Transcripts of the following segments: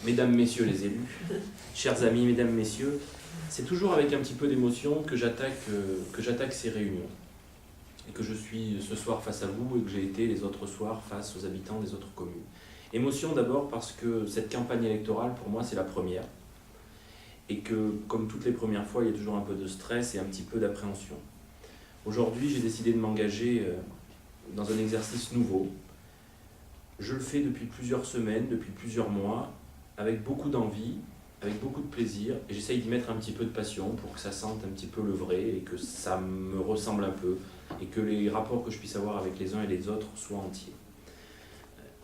mesdames, messieurs les élus, chers amis, mesdames, messieurs, c'est toujours avec un petit peu d'émotion que j'attaque ces réunions. Et que je suis ce soir face à vous et que j'ai été les autres soirs face aux habitants des autres communes. Émotion d'abord parce que cette campagne électorale, pour moi, c'est la première. Et que, comme toutes les premières fois, il y a toujours un peu de stress et un petit peu d'appréhension. Aujourd'hui, j'ai décidé de m'engager dans un exercice nouveau. Je le fais depuis plusieurs semaines, depuis plusieurs mois, avec beaucoup d'envie, avec beaucoup de plaisir, et j'essaye d'y mettre un petit peu de passion pour que ça sente un petit peu le vrai et que ça me ressemble un peu, et que les rapports que je puisse avoir avec les uns et les autres soient entiers.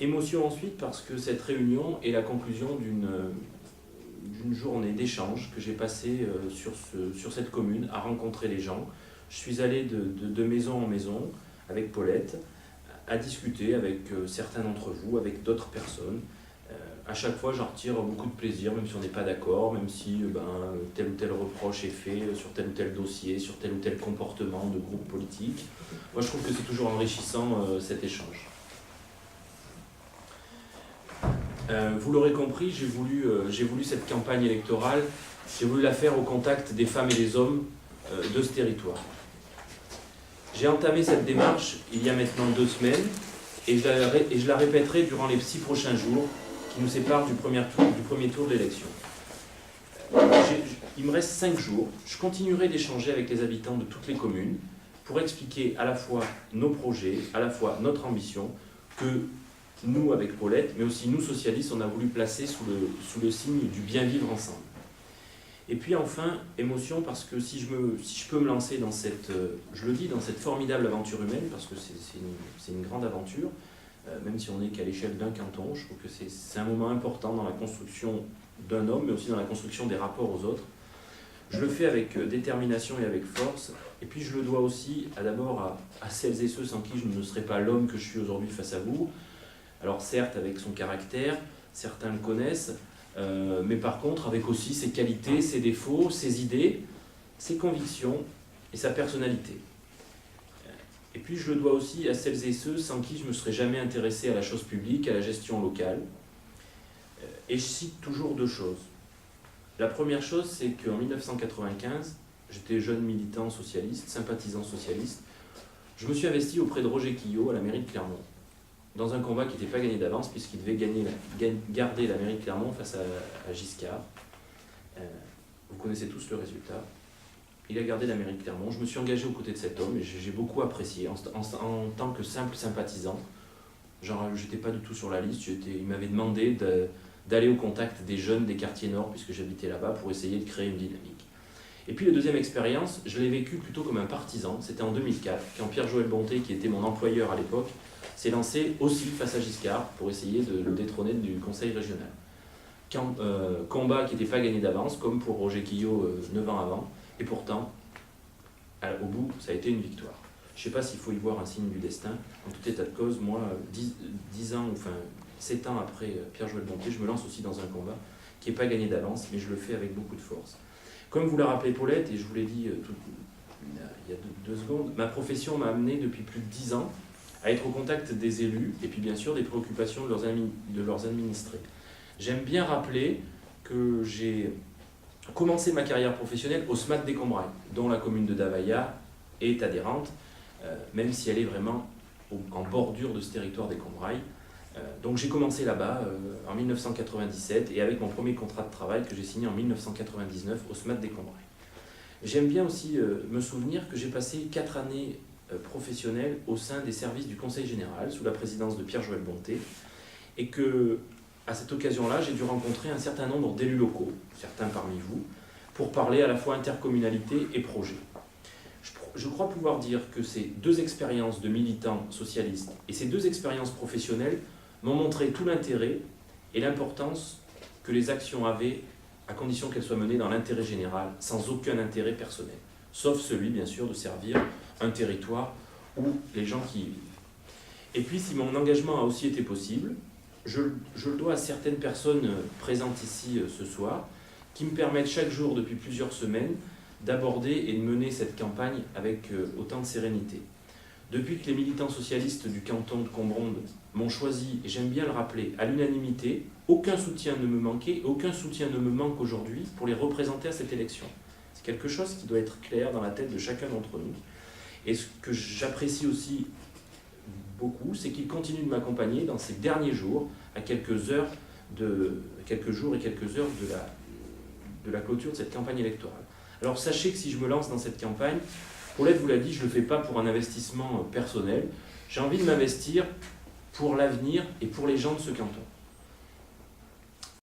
Émotion ensuite parce que cette réunion est la conclusion d'une journée d'échange que j'ai passée sur cette commune à rencontrer les gens. Je suis allé de maison en maison avec Paulette, à discuter avec certains d'entre vous, avec d'autres personnes. À chaque fois, j'en retire beaucoup de plaisir, même si on n'est pas d'accord, même si tel ou tel reproche est fait sur tel ou tel dossier, sur tel ou tel comportement de groupe politique. Moi, je trouve que c'est toujours enrichissant cet échange. Vous l'aurez compris, j'ai voulu cette campagne électorale, j'ai voulu la faire au contact des femmes et des hommes de ce territoire. J'ai entamé cette démarche il y a maintenant 2 semaines et je la répéterai durant les 6 prochains jours qui nous séparent du premier tour de l'élection. Il me reste 5 jours. Je continuerai d'échanger avec les habitants de toutes les communes pour expliquer à la fois nos projets, à la fois notre ambition que nous, avec Paulette, mais aussi nous, socialistes, on a voulu placer sous le signe du bien vivre ensemble. Et puis enfin, émotion, parce que si je peux me lancer dans cette, je le dis, dans cette formidable aventure humaine, parce que c'est une grande aventure, même si on n'est qu'à l'échelle d'un canton, je trouve que c'est un moment important dans la construction d'un homme, mais aussi dans la construction des rapports aux autres. Je le fais avec détermination et avec force, et puis je le dois aussi d'abord à celles et ceux sans qui je ne serais pas l'homme que je suis aujourd'hui face à vous. Alors certes, avec son caractère, certains le connaissent, mais par contre avec aussi ses qualités, ses défauts, ses idées, ses convictions et sa personnalité. Et puis je le dois aussi à celles et ceux sans qui je ne me serais jamais intéressé à la chose publique, à la gestion locale. Et je cite toujours 2 choses. La première chose, c'est qu'en 1995, j'étais jeune militant socialiste, sympathisant socialiste, je me suis investi auprès de Roger Quillot à la mairie de Clermont, dans un combat qui n'était pas gagné d'avance, puisqu'il devait garder la mairie de Clermont face à Giscard. Vous connaissez tous le résultat. Il a gardé la mairie de Clermont. Je me suis engagé aux côtés de cet homme et j'ai beaucoup apprécié. En tant que simple sympathisant, je n'étais pas du tout sur la liste. Il m'avait demandé d'aller au contact des jeunes des quartiers nord, puisque j'habitais là-bas, pour essayer de créer une dynamique. Et puis la deuxième expérience, je l'ai vécue plutôt comme un partisan. C'était en 2004, quand Pierre-Joël Bonté, qui était mon employeur à l'époque, s'est lancé aussi face à Giscard pour essayer de le détrôner du conseil régional. Combat qui n'était pas gagné d'avance, comme pour Roger Quillot 9 ans avant, et pourtant, au bout, ça a été une victoire. Je ne sais pas s'il faut y voir un signe du destin. En tout état de cause, moi, 10 ans, enfin 7 ans après Pierre-Joël Bonté, je me lance aussi dans un combat qui n'est pas gagné d'avance, mais je le fais avec beaucoup de force. Comme vous l'a rappelé Paulette, et je vous l'ai dit il y a 2 secondes, ma profession m'a amené depuis plus de 10 ans à être au contact des élus et puis bien sûr des préoccupations de leurs administrés. J'aime bien rappeler que j'ai commencé ma carrière professionnelle au SMAT des Combrailles, dont la commune de Davaillat est adhérente, même si elle est vraiment en bordure de ce territoire des Combrailles. Donc j'ai commencé là-bas en 1997 et avec mon premier contrat de travail que j'ai signé en 1999 au SMAT des Combrailles. J'aime bien aussi me souvenir que j'ai passé 4 années professionnelles au sein des services du Conseil général sous la présidence de Pierre-Joël Bonté et que à cette occasion-là, j'ai dû rencontrer un certain nombre d'élus locaux, certains parmi vous, pour parler à la fois intercommunalité et projet. Je crois pouvoir dire que ces 2 expériences de militants socialistes et ces 2 expériences professionnelles m'ont montré tout l'intérêt et l'importance que les actions avaient à condition qu'elles soient menées dans l'intérêt général, sans aucun intérêt personnel, sauf celui, bien sûr, de servir un territoire où les gens qui y vivent. Et puis, si mon engagement a aussi été possible, je le dois à certaines personnes présentes ici ce soir, qui me permettent chaque jour, depuis plusieurs semaines, d'aborder et de mener cette campagne avec autant de sérénité. Depuis que les militants socialistes du canton de Combronde m'ont choisi, et j'aime bien le rappeler, à l'unanimité, aucun soutien ne me manquait, aucun soutien ne me manque aujourd'hui pour les représenter à cette élection. C'est quelque chose qui doit être clair dans la tête de chacun d'entre nous. Et ce que j'apprécie aussi beaucoup, c'est qu'ils continuent de m'accompagner dans ces derniers jours, à quelques jours et quelques heures de la clôture de cette campagne électorale. Alors sachez que si je me lance dans cette campagne, Paulette vous l'a dit, je ne le fais pas pour un investissement personnel. J'ai envie de m'investir pour l'avenir et pour les gens de ce canton.